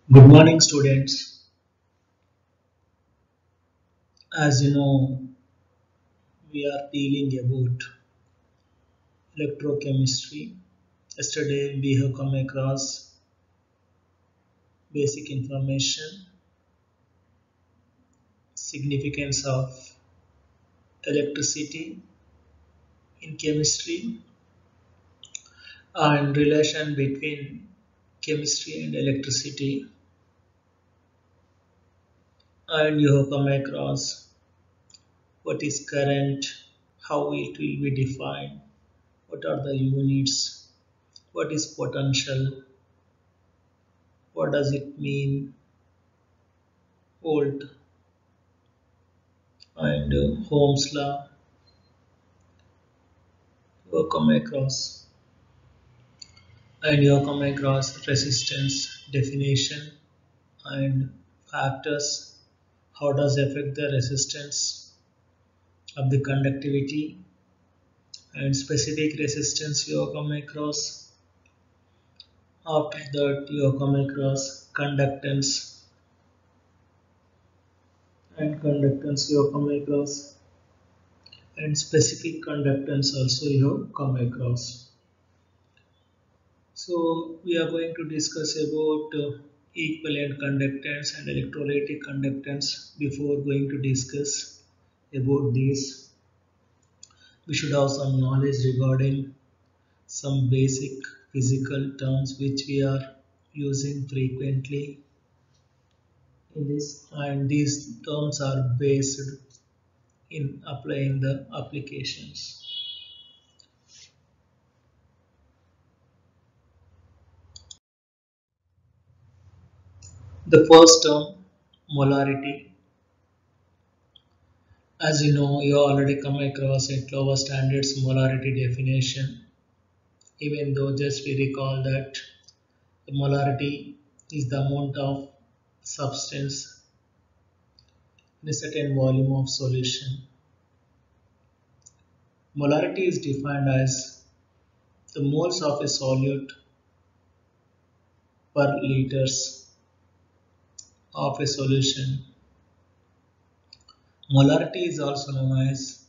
Good morning, students. As you know, we are dealing about electrochemistry. Yesterday, we have come across basic information, significance of electricity in chemistry, and relation between chemistry and electricity. And you have come across what is current, how it will be defined, what are the units, what is potential, what does it mean, volt and Ohm's law you come across and you come across resistance definition and factors how does affect the resistance of the conductivity and specific resistance you come across. After that you come across conductance you come across and specific conductance also you come across. So we are going to discuss about equivalent conductance and electrolytic conductance. Before going to discuss about these, we should have some knowledge regarding some basic physical terms which we are using frequently in this, and these terms are based in applying the applications. The first term, molarity. As you know, you already come across at lower standards molarity definition. Even though just we recall that the molarity is the amount of substance in a certain volume of solution. Molarity is defined as the moles of a solute per liters of a solution. Molarity is also known as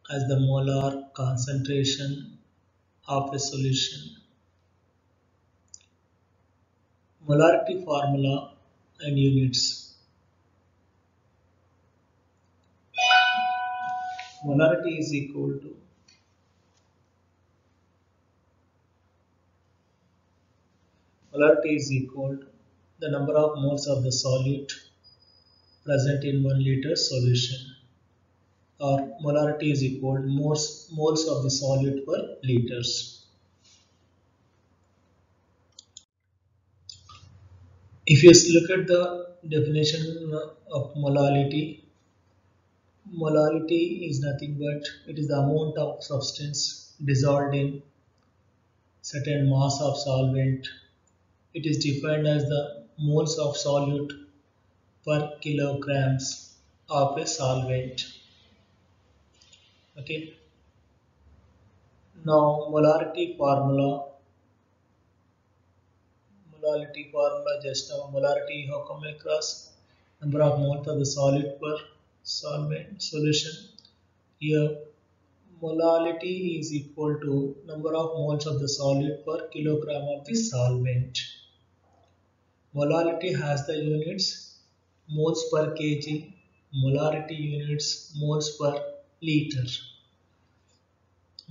the molar concentration of a solution. Molarity formula and units. Molarity is equal to the number of moles of the solute present in 1 liter solution, or molarity is equal to moles of the solute per liters. If you look at the definition of molality, molality is nothing but it is the amount of substance dissolved in certain mass of solvent. It is defined as the moles of solute per kilograms of a solvent. Okay. Now molarity formula just now molarity you have come across number of moles of the solid per solvent solution. Here molality is equal to number of moles of the solid per kilogram of the solvent. Molality has the units moles per kg, molarity units moles per liter.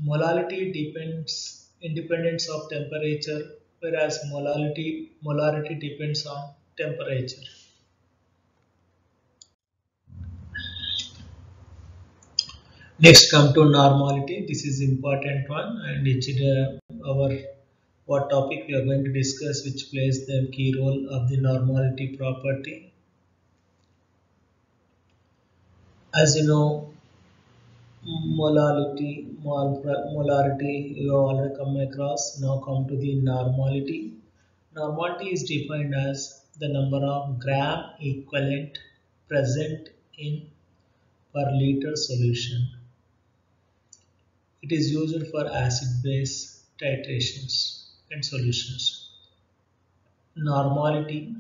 Molality depends independence of temperature, whereas molarity depends on temperature. Next come to normality. This is important one, and it's our what topic we are going to discuss, which plays the key role of the normality property. As you know, molarity you have already come across. Now come to the normality. Normality is defined as the number of gram equivalent present in per liter solution. It is used for acid-base titrations and solutions. normality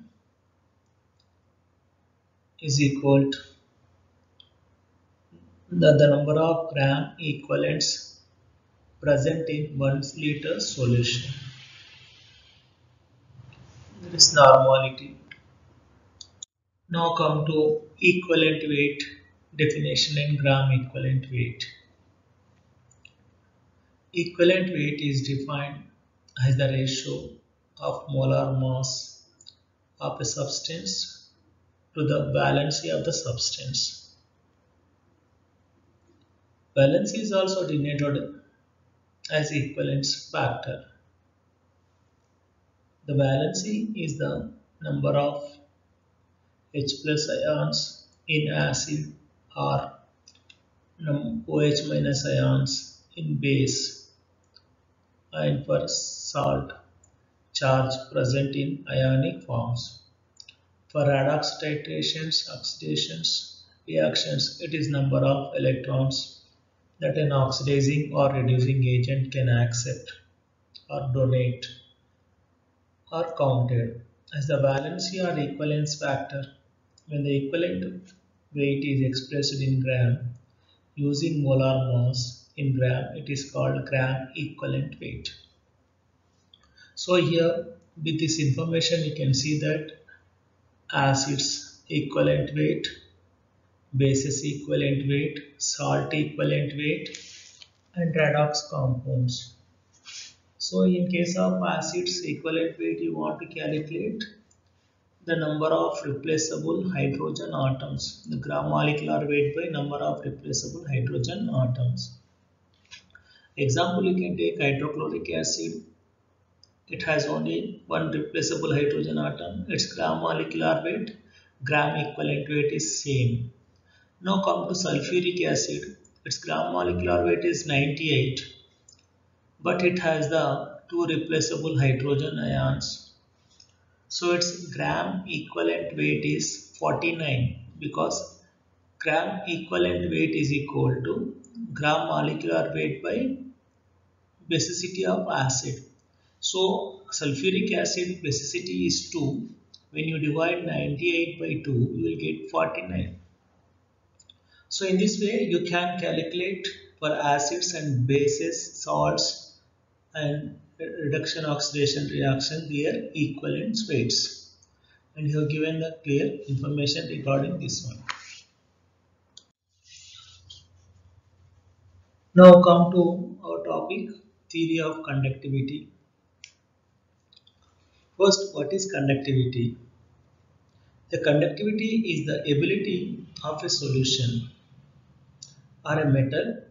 is equal to the number of gram equivalents present in 1 liter solution. That is normality. Now come to equivalent weight definition in gram equivalent weight. Equivalent weight is defined as the ratio of molar mass of a substance to the valency of the substance. Valency is also denoted as equivalence factor. The valency is the number of H plus ions in acid or OH minus ions in base, and for salt charge present in ionic forms. For redox titrations, oxidations, reactions, it is number of electrons that an oxidizing or reducing agent can accept or donate or counted as the valency or equivalence factor when the equivalent weight is expressed in gram using molar mass in gram. It is called gram equivalent weight. So here with this information you can see that acids equivalent weight, bases equivalent weight, salt equivalent weight, and redox compounds. So in case of acids equivalent weight, you want to calculate the number of replaceable hydrogen atoms, the gram molecular weight by number of replaceable hydrogen atoms. Example, you can take hydrochloric acid. It has only one replaceable hydrogen atom. Its gram molecular weight, gram equivalent weight is same. Now come to sulfuric acid. Its gram molecular weight is 98, but it has the two replaceable hydrogen ions. So its gram equivalent weight is 49 because gram equivalent weight is equal to gram molecular weight by basicity of acid. So sulfuric acid basicity is 2. When you divide 98 by 2, you will get 49. So in this way, you can calculate for acids and bases, salts and reduction oxidation reaction their equivalent weights. And you have given the clear information regarding this one. Now come to our topic, theory of conductivity. First, what is conductivity? The conductivity is the ability of a solution or a metal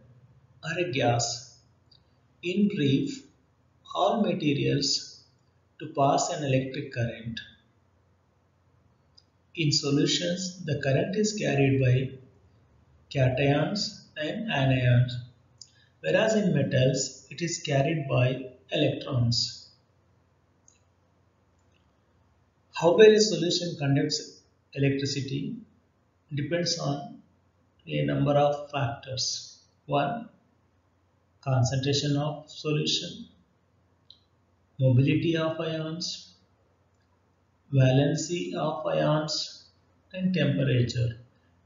or a gas, in brief, all materials, to pass an electric current. In solutions, the current is carried by cations and anions, whereas in metals, it is carried by electrons. How well a solution conducts electricity depends on a number of factors. 1. Concentration of solution, mobility of ions, valency of ions, and temperature.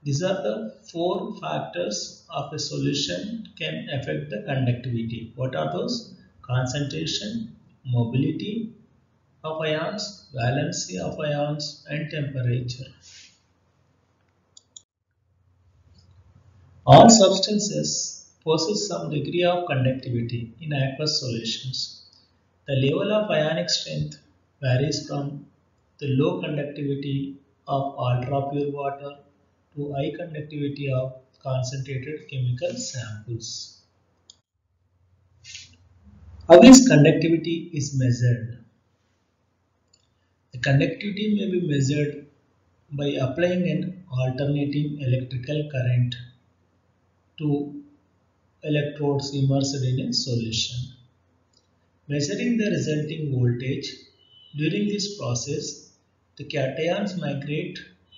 These are the 4 factors of a solution can affect the conductivity. What are those? Concentration, mobility of ions, valency of ions, and temperature. All substances possess some degree of conductivity in aqueous solutions. The level of ionic strength varies from the low conductivity of ultra-pure water to high conductivity of concentrated chemical samples. How is conductivity is measured? The conductivity may be measured by applying an alternating electrical current to electrodes immersed in a solution. Measuring the resulting voltage, during this process, the cations migrate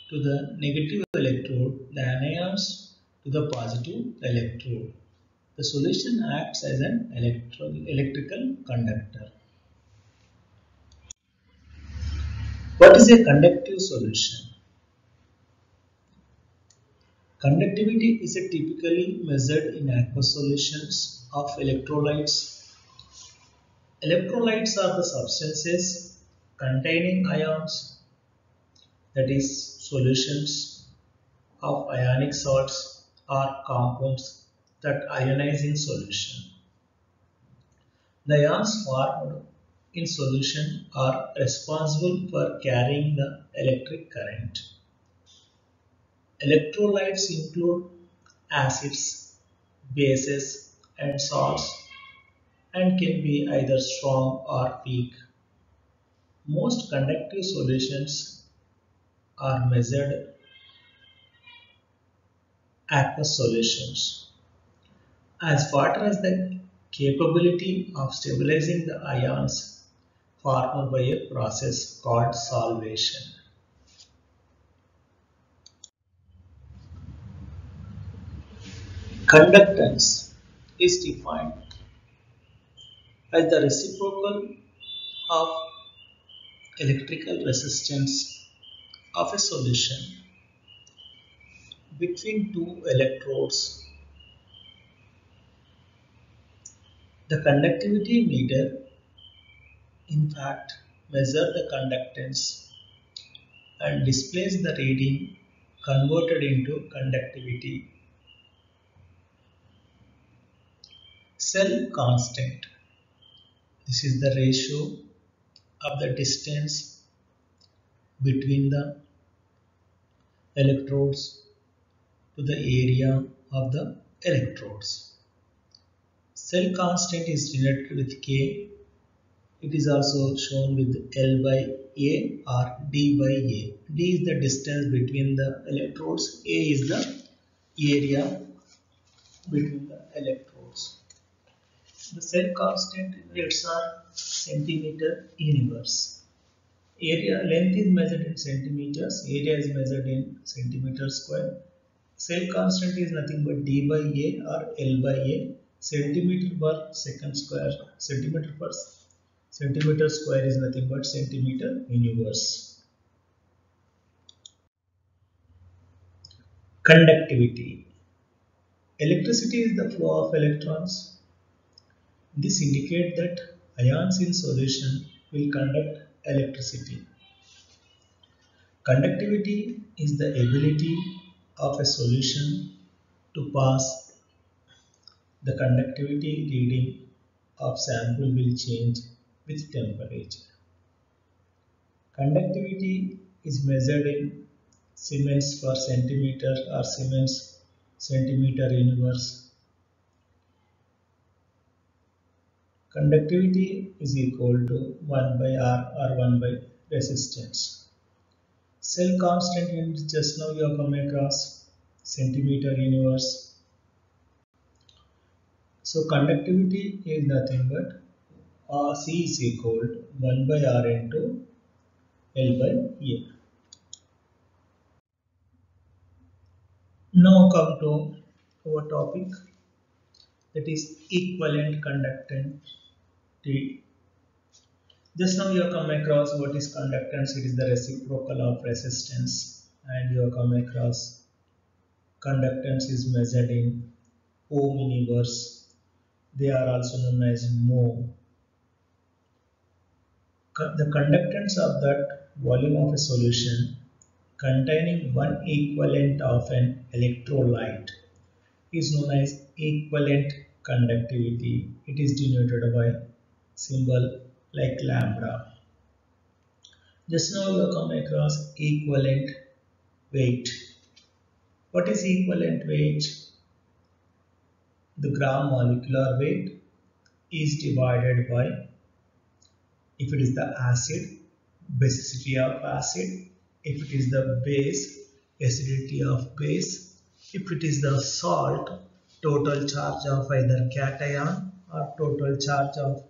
to the negative electrode, the anions to the positive electrode. The solution acts as an electrical conductor. What is a conductive solution? Conductivity is a typically measured in aqueous solutions of electrolytes. Electrolytes are the substances containing ions, that is, solutions of ionic salts or compounds that ionize in solution. The ions formed in solution are responsible for carrying the electric current. Electrolytes include acids, bases, and salts and can be either strong or weak. Most conductive solutions are measured aqueous solutions. As water has the capability of stabilizing the ions formed by a process called solvation. Conductance is defined as the reciprocal of electrical resistance of a solution between two electrodes. The conductivity meter, in fact, measures the conductance and displays the reading converted into conductivity. Cell constant. This is the ratio of the distance between the electrodes to the area of the electrodes. Cell constant is denoted with K. It is also shown with L by A or D by A. D is the distance between the electrodes. A is the area between the electrodes. The cell constant units are centimeter inverse. Area length is measured in centimeters. Area is measured in centimeter square. Cell constant is nothing but D by A or L by A. Centimeter per second square. Centimeter square is nothing but centimeter inverse. Conductivity. Electricity is the flow of electrons. This indicates that ions in solution will conduct electricity. Conductivity is the ability of a solution to pass. The conductivity reading of sample will change with temperature. Conductivity is measured in Siemens per centimeter or Siemens centimeter inverse. Conductivity is equal to 1 by R or 1 by resistance. Cell constant unit just now you have come across centimeter inverse. So conductivity is nothing but C is equal to 1 by R into L by A. Now come to our topic, that is equivalent conductivity. Just now you have come across what is conductance. It is the reciprocal of resistance, and you have come across conductance is measured in ohm inverse. They are also known as mho. The conductance of that volume of a solution containing one equivalent of an electrolyte is known as equivalent conductivity. It is denoted by symbol like lambda. Just now you have come across equivalent weight. What is equivalent weight? The gram molecular weight is divided by, if it is the acid, basicity of acid; if it is the base, acidity of base; if it is the salt, total charge of either cation or total charge of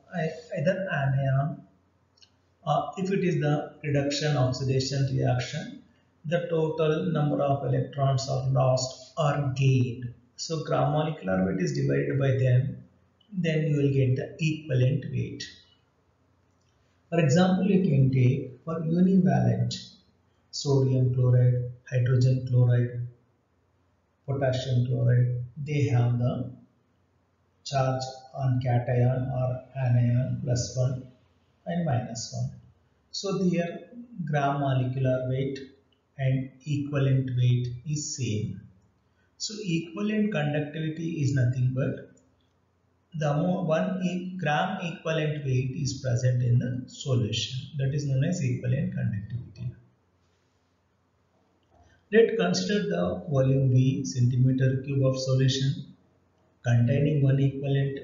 either anion; if it is the reduction oxidation reaction, the total number of electrons are lost or gained. So gram molecular weight is divided by them, then you will get the equivalent weight. For example, you can take for univalent sodium chloride, hydrogen chloride, potassium chloride. They have the charge on cation or anion +1 and -1. So their gram molecular weight and equivalent weight is same. So equivalent conductivity is nothing but the 1 gram equivalent weight is present in the solution. That is known as equivalent conductivity. Let's consider the volume V centimeter cube of solution containing 1 equivalent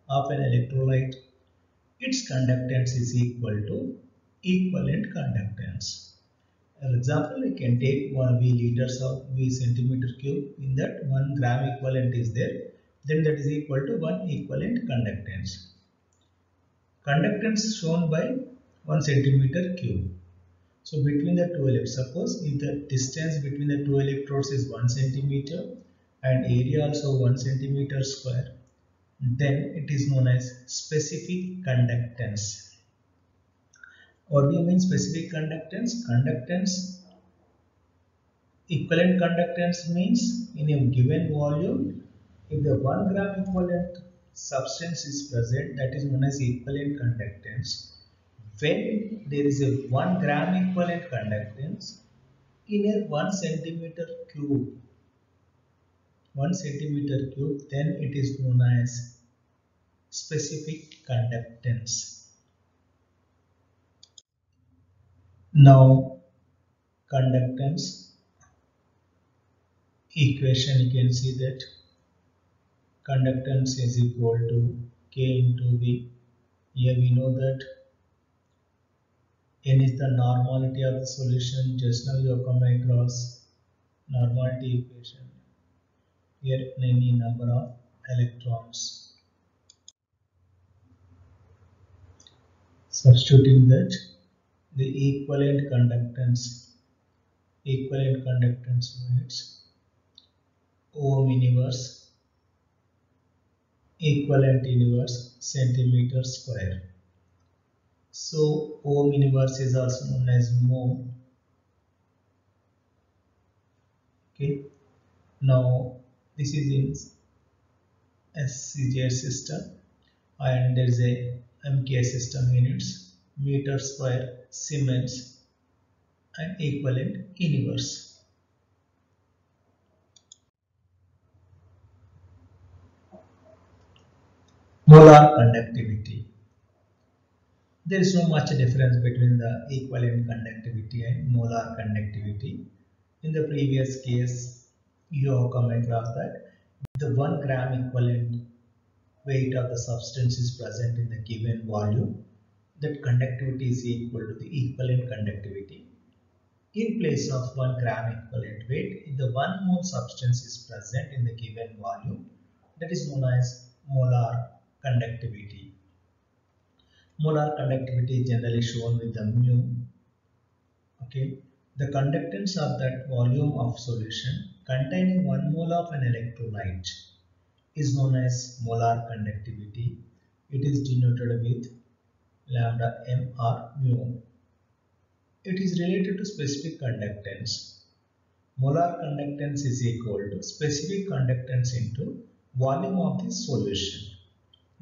of an electrolyte. Its conductance is equal to equivalent conductance. For example, I can take 1 V liters of V centimeter cube. In that 1 gram equivalent is there. Then that is equal to 1 equivalent conductance. Conductance shown by 1 centimeter cube. So between the two electrodes, suppose if the distance between the two electrodes is 1 centimeter and area also 1 centimeter square, then it is known as specific conductance. What do you mean specific conductance? Equivalent conductance means in a given volume, if the 1 gram equivalent substance is present, that is known as equivalent conductance. When there is a 1 gram equivalent conductance in a 1 centimeter cube, then it is known as specific conductance. Now, conductance equation, you can see that conductance is equal to K into V. Here we know that N is the normality of the solution. Just now you have come across normality equation. Here any number of electrons. Substituting that, the equivalent conductance units ohm inverse, equivalent inverse centimeter square. So ohm inverse is also known as mho. Okay. Now this is in SCJ system, and there is a MK system units, meter square, Siemens, and equivalent inverse. Molar conductivity. There is no much difference between the equivalent conductivity and molar conductivity. In the previous case, you have come across that the 1 gram equivalent weight of the substance is present in the given volume. That conductivity is equal to the equivalent conductivity. In place of 1 gram equivalent weight, if the 1 mole substance is present in the given volume, that is known as molar conductivity. Molar conductivity is generally shown with the mu. Okay, the conductance of that volume of solution containing 1 mole of an electrolyte is known as molar conductivity. It is denoted with lambda m or mu. It is related to specific conductance. Molar conductance is equal to specific conductance into volume of the solution.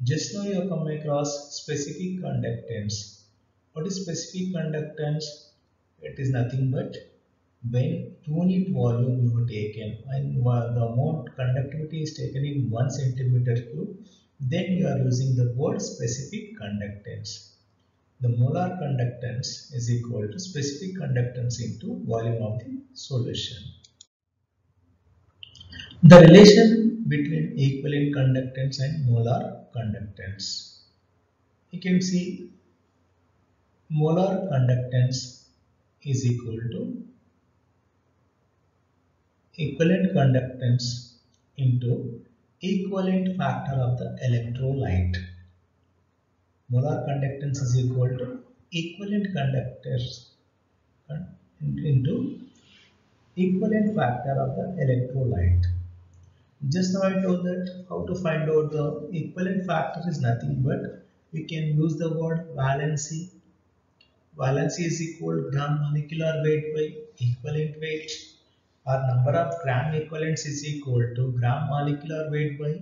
Just now you have come across specific conductance. What is specific conductance? It is nothing but when unit volume you have taken and the amount conductivity is taken in 1 centimeter cube, then you are using the word specific conductance. The molar conductance is equal to specific conductance into volume of the solution. The relation between equivalent conductance and molar conductance. You can see molar conductance is equal to equivalent conductance into equivalent factor of the electrolyte. Molar conductance is equal to equivalent conductors into equivalent factor of the electrolyte. Just now I told that how to find out the equivalent factor is nothing but we can use the word valency valency is equal to gram molecular weight by equivalent weight, or number of gram equivalents is equal to gram molecular weight by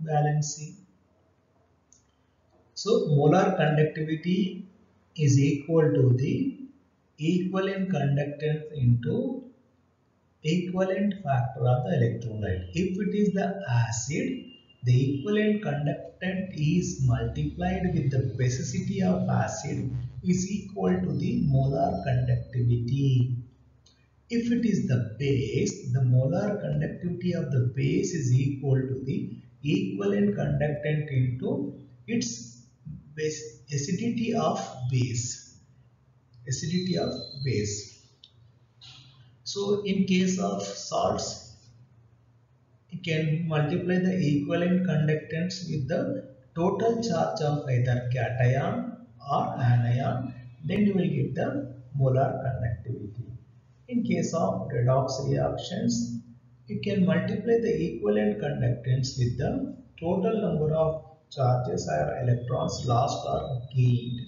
valency. So molar conductivity is equal to the equivalent conductance into equivalent factor of the electrolyte. If it is the acid, the equivalent conductant is multiplied with the basicity of acid is equal to the molar conductivity. If it is the base, the molar conductivity of the base is equal to the equivalent conductant into its acidity of base. Acidity of base. So in case of salts, you can multiply the equivalent conductance with the total charge of either cation or anion, then you will get the molar conductivity. In case of redox reactions, you can multiply the equivalent conductance with the total number of charges or electrons lost or gained.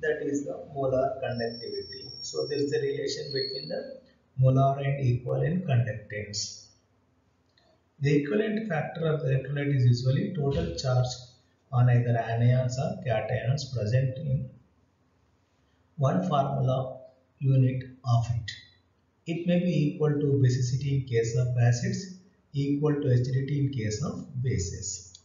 That is the molar conductivity. So there is a relation between the molar and equivalent conductance. The equivalent factor of the electrolyte is usually total charge on either anions or cations present in one formula unit of it. It may be equal to basicity in case of acids, equal to acidity in case of bases.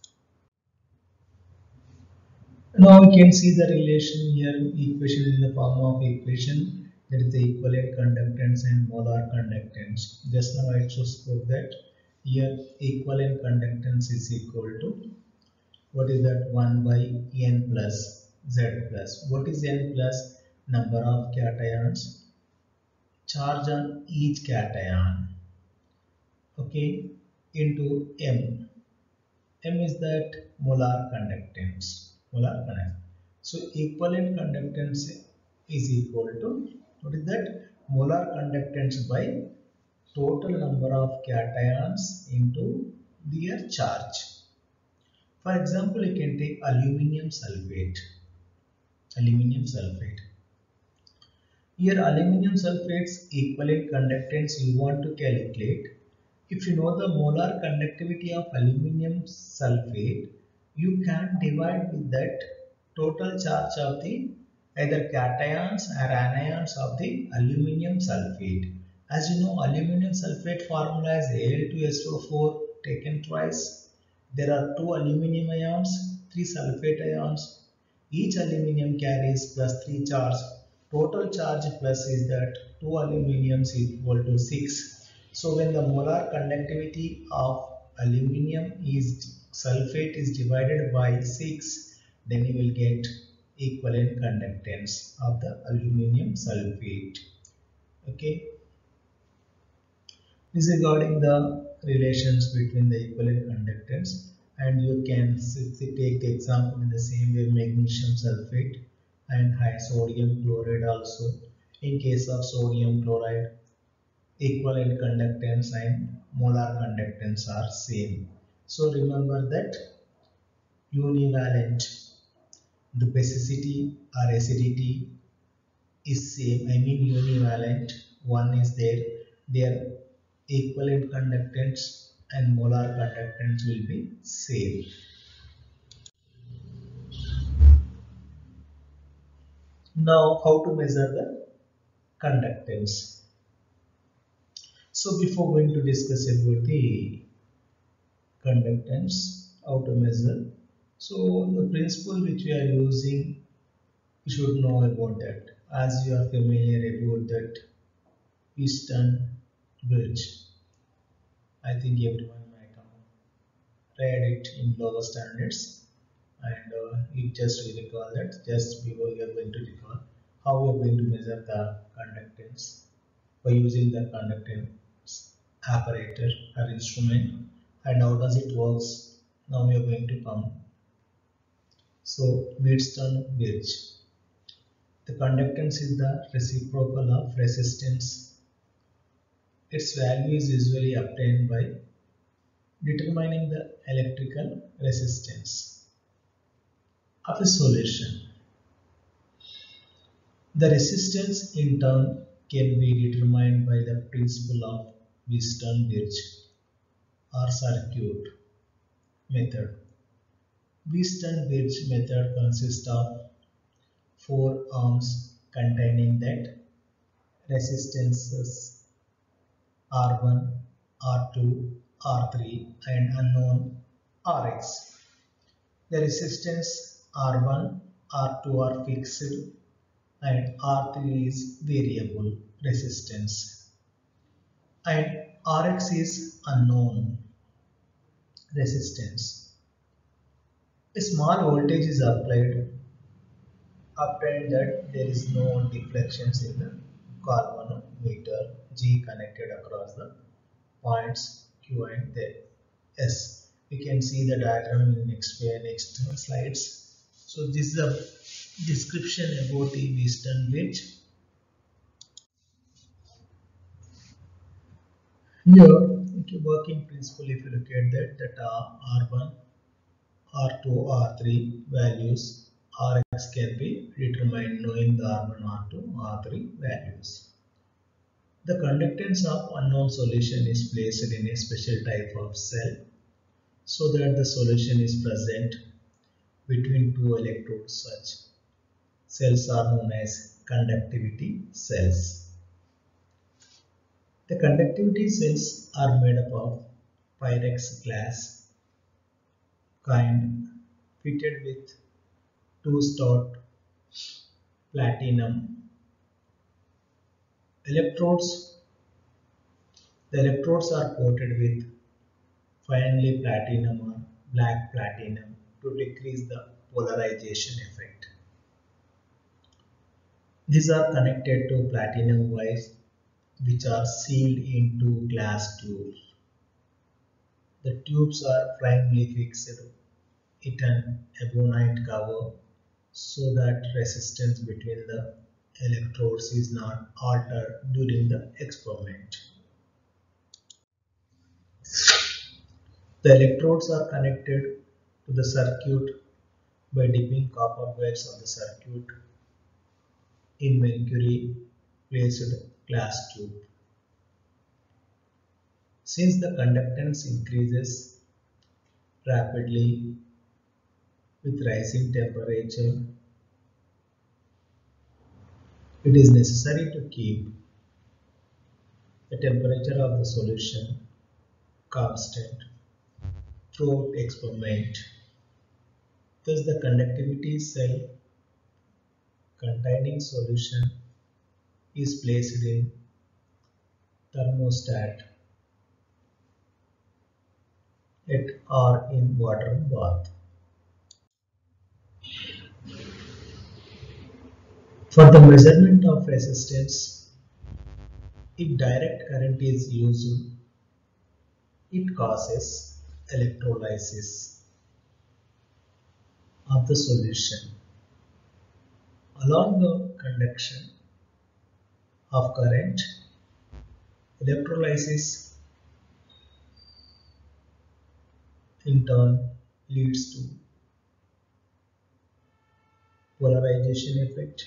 Now we can see the relation here, equation in the form of equation, that is the equivalent conductance and molar conductance. Just now I just spoke that here equivalent conductance is equal to, what is that, 1 by n plus z plus. What is n plus? Number of cations, charge on each cation, okay, into m. M is that molar conductance. Molar conductance. So equivalent conductance is equal to, what is that, molar conductance by total number of cations into their charge. For example, you can take aluminium sulfate. Aluminium sulfate. Here aluminium sulfate's equivalent conductance you want to calculate. If you know the molar conductivity of aluminium sulfate, you can divide with that total charge of the either cations or anions of the aluminium sulfate. As you know, aluminium sulfate formula is Al2SO4 taken twice. There are 2 aluminium ions, 3 sulfate ions. Each aluminium carries plus 3 charge. Total charge plus is that 2 aluminiums equal to 6. So when the molar conductivity of aluminium is sulfate is divided by 6, then you will get equivalent conductance of the aluminium sulfate. Okay. This is regarding the relations between the equivalent conductance, and you can take the example in the same way magnesium sulfate and high sodium chloride also. In case of sodium chloride, equivalent conductance and molar conductance are same. So remember that univalent, the basicity or acidity is same. I mean univalent, one is there, their equivalent conductance and molar conductance will be same. Now how to measure the conductance? So before going to discuss about the conductance, how to measure, so the principle which we are using, you should know about that, as you are familiar about that Eastern bridge. I think everyone might have read it in lower standards, and you just recall that. Just before you are going to recall how we are going to measure the conductance by using the conductance apparatus or instrument, and how does it works. Now we are going to come. So Wheatstone bridge. The conductance is the reciprocal of resistance. Its value is usually obtained by determining the electrical resistance of a solution. The resistance in turn can be determined by the principle of Wheatstone-Bridge or circuit method. Wheatstone-Bridge method consists of four arms containing that resistances R1, R2, R3 and unknown Rx. The resistance R1, R2 are fixed and R3 is variable resistance and Rx is unknown resistance. A small voltage is applied obtained that there is no deflections in the galvanometer G connected across the points Q and the S. We can see the diagram in next slides. So this is a description about the Wheatstone-Bridge. Here, okay, working principle, if you look at that R1, R2, R3 values, Rx can be determined knowing the R1, R2, R3 values. The conductance of unknown solution is placed in a special type of cell so that the solution is present between two electrodes. Such cells are known as conductivity cells. The conductivity cells are made up of Pyrex glass kind fitted with two stout platinum electrodes. The electrodes are coated with finely platinum or black platinum to decrease the polarization effect. These are connected to platinum wires which are sealed into glass tubes. The tubes are firmly fixed in an ebonite cover so that resistance between the electrodes is not altered during the experiment. The electrodes are connected to the circuit by dipping copper wires of the circuit in mercury placed glass tube. Since the conductance increases rapidly with rising temperature, it is necessary to keep the temperature of the solution constant throughout experiment. Thus, the conductivity cell containing solution is placed in thermostat at or in water bath. For the measurement of resistance, if direct current is used, it causes electrolysis of the solution. Along the conduction of current, electrolysis in turn leads to polarization effect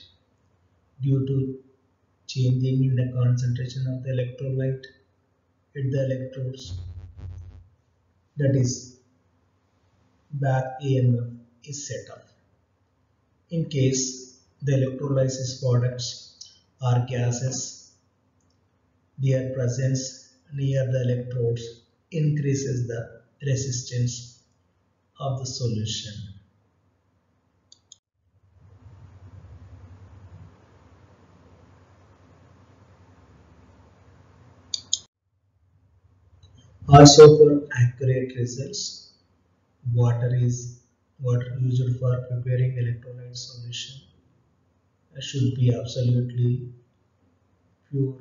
due to changing in the concentration of the electrolyte at the electrodes, that is back EMF is set off. In case the electrolysis products are gases, their presence near the electrodes increases the resistance of the solution. Also, for accurate results, water is water used for preparing electrolyte solution should be absolutely pure,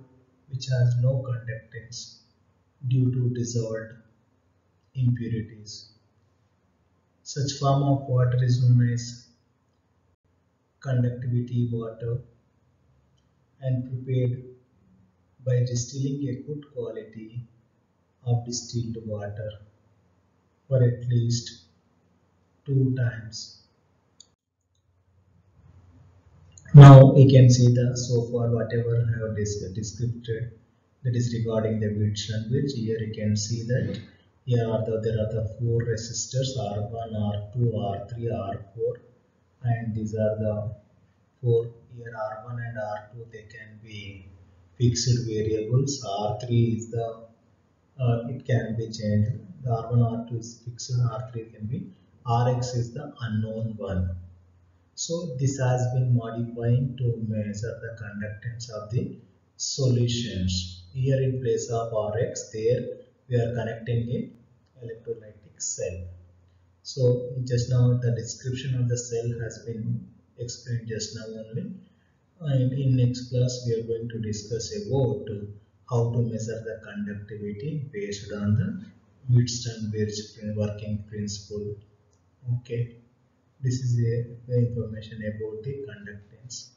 which has no conductance due to dissolved impurities. Such form of water is known as conductivity water and prepared by distilling a good quality of distilled water for at least 2 times Now you can see the so far whatever I have described, that is regarding the width and width. Here you can see that here are there are the four resistors R1, R2, R3, R4, and these are the four. Here R1 and R2 they can be fixed variables. R3 is the it can be changed. The R1, R2 is fixed, R3 can be, Rx is the unknown one. So this has been modifying to measure the conductance of the solutions. Here in place of Rx, there we are connecting a electrolytic cell. So just now the description of the cell has been explained just now only. And in next class we are going to discuss about how to measure the conductivity based on the Wheatstone-Birch working principle. Okay. This is the information about the conductance.